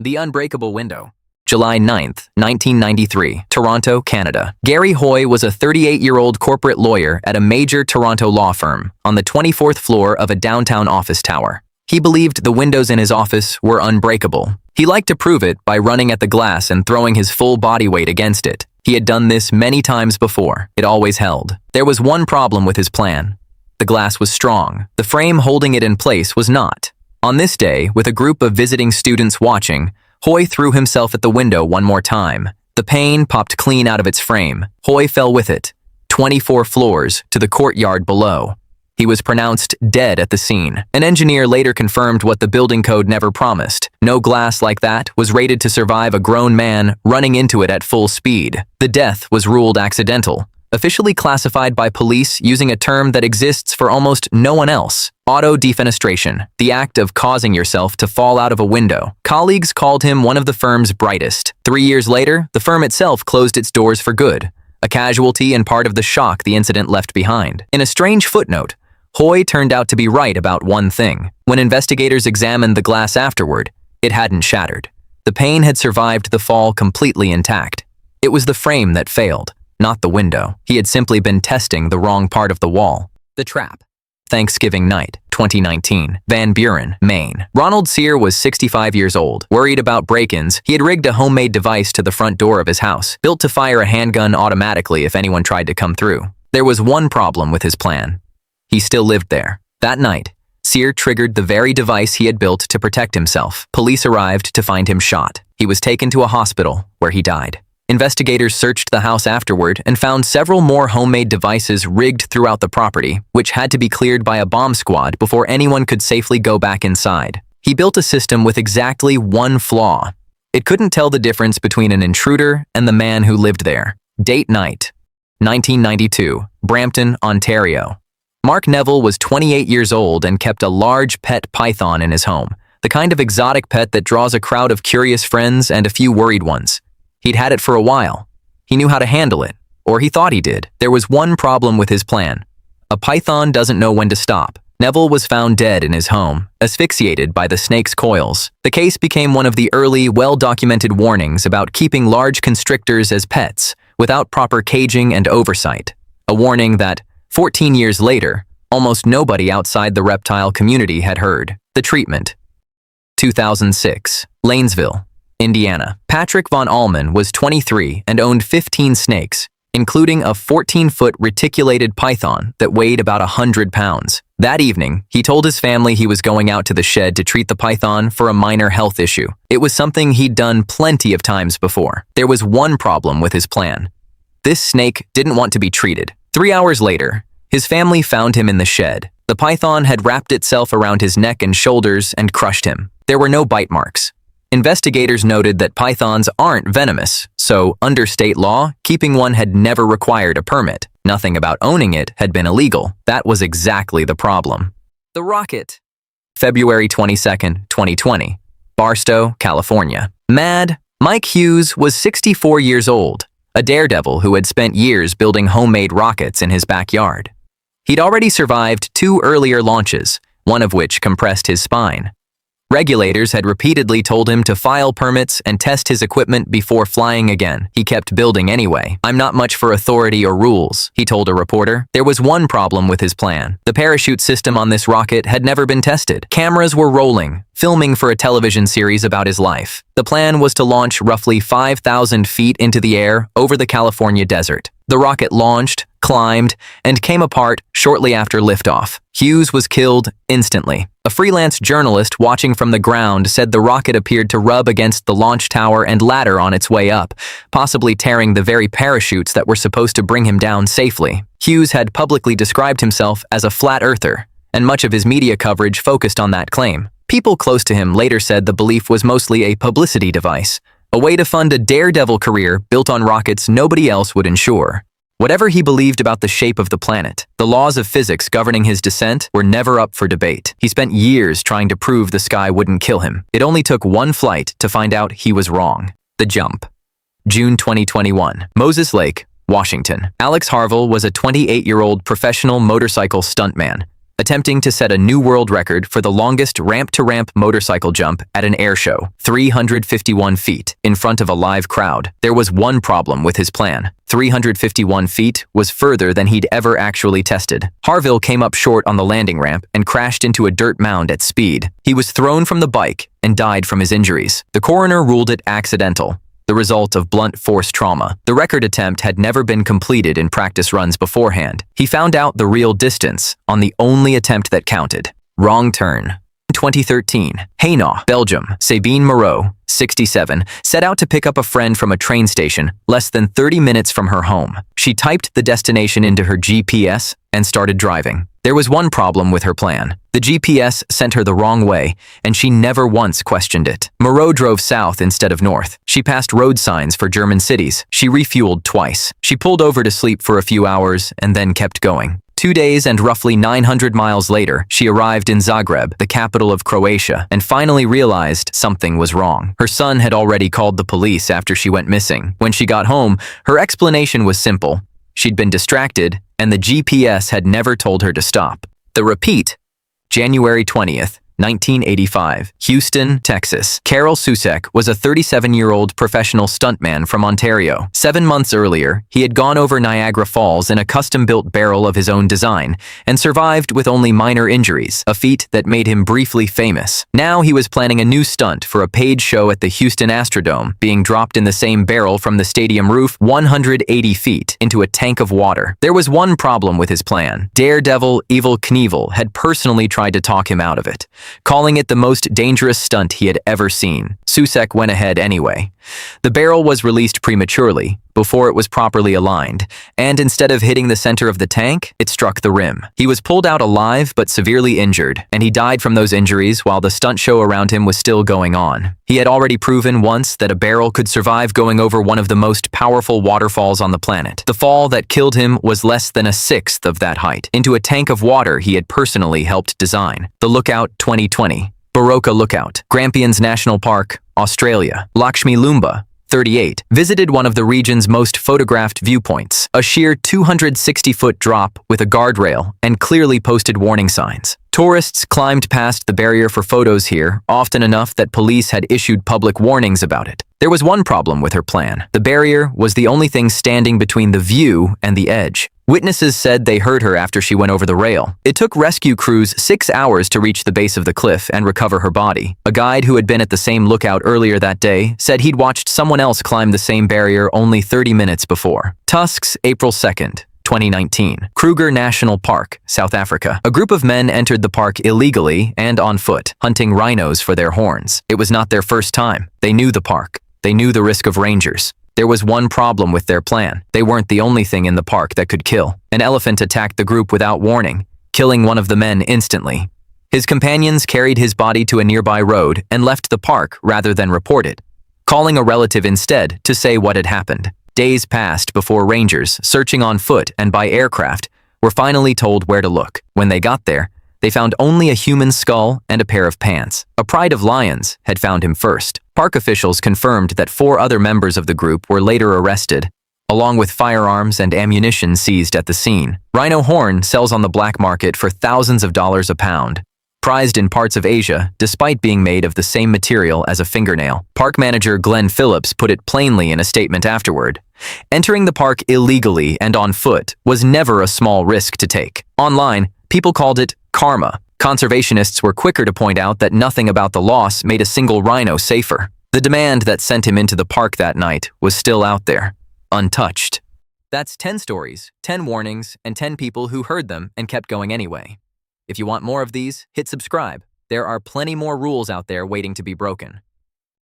The Unbreakable Window. July 9th, 1993, Toronto, Canada. Gary Hoy was a 38-year-old corporate lawyer at a major Toronto law firm on the 24th floor of a downtown office tower. He believed the windows in his office were unbreakable. He liked to prove it by running at the glass and throwing his full body weight against it. He had done this many times before. It always held. There was one problem with his plan. The glass was strong. The frame holding it in place was not. On this day, with a group of visiting students watching, Hoy threw himself at the window one more time. The pane popped clean out of its frame. Hoy fell with it, 24 floors, to the courtyard below. He was pronounced dead at the scene. An engineer later confirmed what the building code never promised. No glass like that was rated to survive a grown man running into it at full speed. The death was ruled accidental, officially classified by police using a term that exists for almost no one else: auto-defenestration, the act of causing yourself to fall out of a window. Colleagues called him one of the firm's brightest. 3 years later, the firm itself closed its doors for good, a casualty and part of the shock the incident left behind. In a strange footnote, Hoy turned out to be right about one thing. When investigators examined the glass afterward, it hadn't shattered. The pane had survived the fall completely intact. It was the frame that failed, not the window. He had simply been testing the wrong part of the wall. The trap. Thanksgiving night, 2019, Van Buren, Maine. Ronald Sear was 65 years old. Worried about break-ins, he had rigged a homemade device to the front door of his house, built to fire a handgun automatically if anyone tried to come through. There was one problem with his plan. He still lived there. That night, Sear triggered the very device he had built to protect himself. Police arrived to find him shot. He was taken to a hospital, where he died. Investigators searched the house afterward and found several more homemade devices rigged throughout the property, which had to be cleared by a bomb squad before anyone could safely go back inside. He built a system with exactly one flaw. It couldn't tell the difference between an intruder and the man who lived there. Date night, 1992, Brampton, Ontario. Mark Neville was 28 years old and kept a large pet python in his home, the kind of exotic pet that draws a crowd of curious friends and a few worried ones. He'd had it for a while. He knew how to handle it, or he thought he did. There was one problem with his plan. A python doesn't know when to stop. Neville was found dead in his home, asphyxiated by the snake's coils. The case became one of the early, well-documented warnings about keeping large constrictors as pets without proper caging and oversight. A warning that, 14 years later, almost nobody outside the reptile community had heard. The treatment. 2006, Lanesville, Indiana. Patrick Von Allman was 23 and owned 15 snakes, including a 14-foot reticulated python that weighed about 100 pounds. That evening, he told his family he was going out to the shed to treat the python for a minor health issue. It was something he'd done plenty of times before. There was one problem with his plan. This snake didn't want to be treated. 3 hours later, his family found him in the shed. The python had wrapped itself around his neck and shoulders and crushed him. There were no bite marks. Investigators noted that pythons aren't venomous, so under state law, keeping one had never required a permit. Nothing about owning it had been illegal. That was exactly the problem. The rocket. February 22nd, 2020, Barstow, California. Mad Mike Hughes was 64 years old, a daredevil who had spent years building homemade rockets in his backyard. He'd already survived 2 earlier launches, one of which compressed his spine. Regulators had repeatedly told him to file permits and test his equipment before flying again. He kept building anyway. "I'm not much for authority or rules," he told a reporter. There was one problem with his plan. The parachute system on this rocket had never been tested. Cameras were rolling, filming for a television series about his life. The plan was to launch roughly 5,000 feet into the air over the California desert. The rocket launched, climbed, and came apart shortly after liftoff. Hughes was killed instantly. A freelance journalist watching from the ground said the rocket appeared to rub against the launch tower and ladder on its way up, possibly tearing the very parachutes that were supposed to bring him down safely. Hughes had publicly described himself as a flat earther, and much of his media coverage focused on that claim. People close to him later said the belief was mostly a publicity device, a way to fund a daredevil career built on rockets nobody else would insure. Whatever he believed about the shape of the planet, the laws of physics governing his descent were never up for debate. He spent years trying to prove the sky wouldn't kill him. It only took one flight to find out he was wrong. The jump. June 2021, Moses Lake, Washington. Alex Harville was a 28-year-old professional motorcycle stuntman, attempting to set a new world record for the longest ramp-to-ramp motorcycle jump at an air show, 351 feet, in front of a live crowd. There was one problem with his plan. 351 feet was further than he'd ever actually tested. Harville came up short on the landing ramp and crashed into a dirt mound at speed. He was thrown from the bike and died from his injuries. The coroner ruled it accidental, the result of blunt force trauma. The record attempt had never been completed in practice runs beforehand. He found out the real distance on the only attempt that counted. Wrong turn. 2013, Hainaut, Belgium. Sabine Moreau, 67, set out to pick up a friend from a train station less than 30 minutes from her home. She typed the destination into her GPS and started driving. There was one problem with her plan. The GPS sent her the wrong way, and she never once questioned it. Moreau drove south instead of north. She passed road signs for German cities. She refueled twice. She pulled over to sleep for a few hours and then kept going. 2 days and roughly 900 miles later, she arrived in Zagreb, the capital of Croatia, and finally realized something was wrong. Her son had already called the police after she went missing. When she got home, her explanation was simple. She'd been distracted, and the GPS had never told her to stop. The repeat, January 20th, 1985, Houston, Texas. Carol Susek was a 37-year-old professional stuntman from Ontario. 7 months earlier, he had gone over Niagara Falls in a custom-built barrel of his own design and survived with only minor injuries, a feat that made him briefly famous. Now he was planning a new stunt for a paid show at the Houston Astrodome, being dropped in the same barrel from the stadium roof 180 feet into a tank of water. There was one problem with his plan. Daredevil Evel Knievel had personally tried to talk him out of it, calling it the most dangerous stunt he had ever seen. Susek went ahead anyway. The barrel was released prematurely, before it was properly aligned, and instead of hitting the center of the tank, it struck the rim. He was pulled out alive but severely injured, and he died from those injuries while the stunt show around him was still going on. He had already proven once that a barrel could survive going over one of the most powerful waterfalls on the planet. The fall that killed him was less than a sixth of that height, into a tank of water he had personally helped design. The Lookout 2020. Baroka Lookout, Grampians National Park, Australia. Lakshmi Lumba, 38, visited one of the region's most photographed viewpoints, a sheer 260-foot drop with a guardrail and clearly posted warning signs. Tourists climbed past the barrier for photos here, often enough that police had issued public warnings about it. There was one problem with her plan. The barrier was the only thing standing between the view and the edge. Witnesses said they heard her after she went over the rail. It took rescue crews 6 hours to reach the base of the cliff and recover her body. A guide who had been at the same lookout earlier that day said he'd watched someone else climb the same barrier only 30 minutes before. Tusk's, April 2nd. 2019. Kruger National Park, South Africa. A group of men entered the park illegally and on foot, hunting rhinos for their horns. It was not their first time. They knew the park. They knew the risk of rangers. There was one problem with their plan. They weren't the only thing in the park that could kill. An elephant attacked the group without warning, killing one of the men instantly. His companions carried his body to a nearby road and left the park rather than report it, calling a relative instead to say what had happened. Days passed before rangers, searching on foot and by aircraft, were finally told where to look. When they got there, they found only a human skull and a pair of pants. A pride of lions had found him first. Park officials confirmed that 4 other members of the group were later arrested, along with firearms and ammunition seized at the scene. Rhino horn sells on the black market for thousands of dollars a pound, prized in parts of Asia despite being made of the same material as a fingernail. Park manager Glenn Phillips put it plainly in a statement afterward. Entering the park illegally and on foot was never a small risk to take. Online, people called it karma. Conservationists were quicker to point out that nothing about the loss made a single rhino safer. The demand that sent him into the park that night was still out there, untouched. That's 10 stories, 10 warnings, and 10 people who heard them and kept going anyway. If you want more of these, hit subscribe. There are plenty more rules out there waiting to be broken.